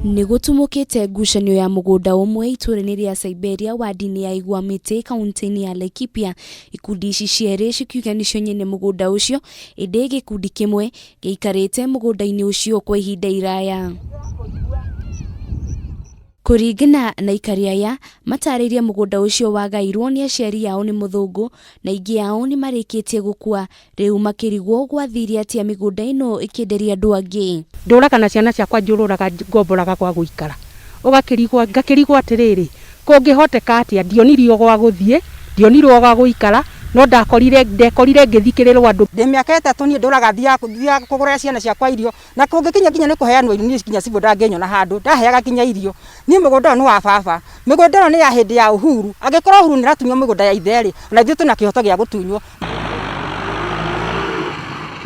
Nigutumukite ngucanio ya mugunda umwe itura-ini ria Siberia wadi-ini ya Igwamiti kaunti-ini ya Laikipia. Ikundi ici cieri cikiuga nicio nyene mugunda ucio, indi gikundi kimwe giikarite mugunda-ini ucio kwa ihinda iraya. Kuringana na aikari aya mataririe mugunda ucio wagairwo ni aciari yao ni muthungu na ingi yao ni marikitie gukua, riu makirigwo gwathiria atia migunda ino ikenderia andu angi. Nduraga na ciana ciakwa njururaga ngomboraga kwa guikara ugakirigwa ngakirigwa atiriri kungihoteka atia ndionirio gwa guthie ndionirwo gwa guikara no ndekorire ngithikirirwo andu ndi miaka 3 ni nduraga thia kugura ciana ciakwa irio na kungikinya kinya ni kuheanwo irio ni kinya cibo ndangenyo na handu ndaheaga kinya irio ni mugunda no wa baba migunda ni ya hindi ya uhuru agikorwo uhuru ni ratunyo migunda ya itheri na ithu tuna kihoto gia gutunywo.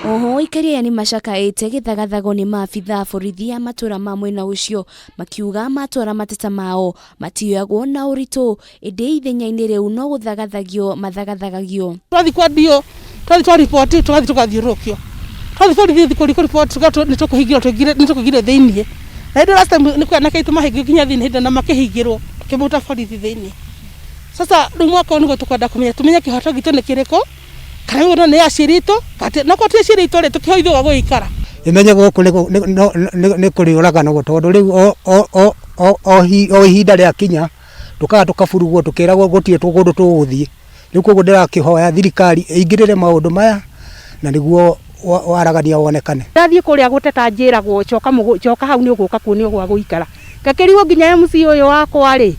Oho ikaria ni mashakaite githagathago ni maabitha borithi matura ma mwena ucio makiuga matwara mateta mao matiyagwo na uritu indi ithenya-ini riu no guthagathagio mathagathagagio. Twathi kwa dio twathi report twathi tukathiurukio twathi borithi kuri report ni tukuhingirwo thiini na ndio last time ni kwana kaitu mahingio kinya thiini na makihingirwo kimuta borithi thiini. Sasa riu mwaka ni gutukwenda kumenya tumenya kihoto gitu ni kiriko kana uno ne ashirito kati no kwati ashirito le tukihoithwo gwa guikara imenye guku ni kuri uragano gutondu riu o ihinda ria kinya tukaburugwo tukiragwo gutie tugundu tuguthie riu koguo ndirakihoya thirikari ingirire maundu maya na niguo waragania wonekane. Ndathie kuria guteta njiragwo coka hau ni uguka kuoni gwa guikara ngakiriwo nginya MC uyu wakwa ri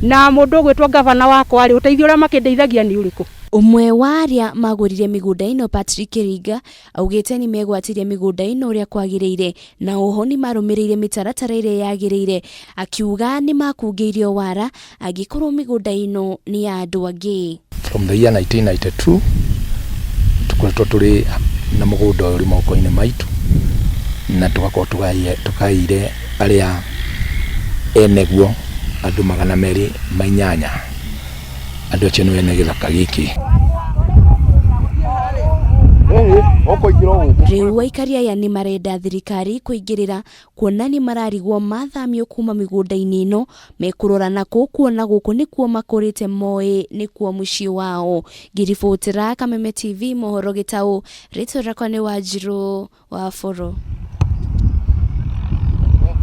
na mundu gwitwa gavana wakwa ri uteithio uria makindeithagia ni uriku. Umwe wa aria magurire migunda ino Patrick Riga augite ni megwatirie migunda ino uria kwagiriire na oho ni marumirire mitaratara iria yagiriire akiuga ni makungeirio wara agikorwo migunda ino ni ya andu angi. From the year 1992 tukoretwo turi na mugunda uri moko-ini maitu na tugakorwo tukaire aria eneguo andu 280 andu acio niwe githaka giki. Riu aikari aya ni marenda thirikari kuingirira kuona ni mararigwo mathamio kuma migunda-ini ino mekurora nako kuona guku nikuo makurite moe nikuo mucii wao. Ngiribotera Kameme TV mohoro gitau ritwa rakwa ni Wanjiru wa Foro.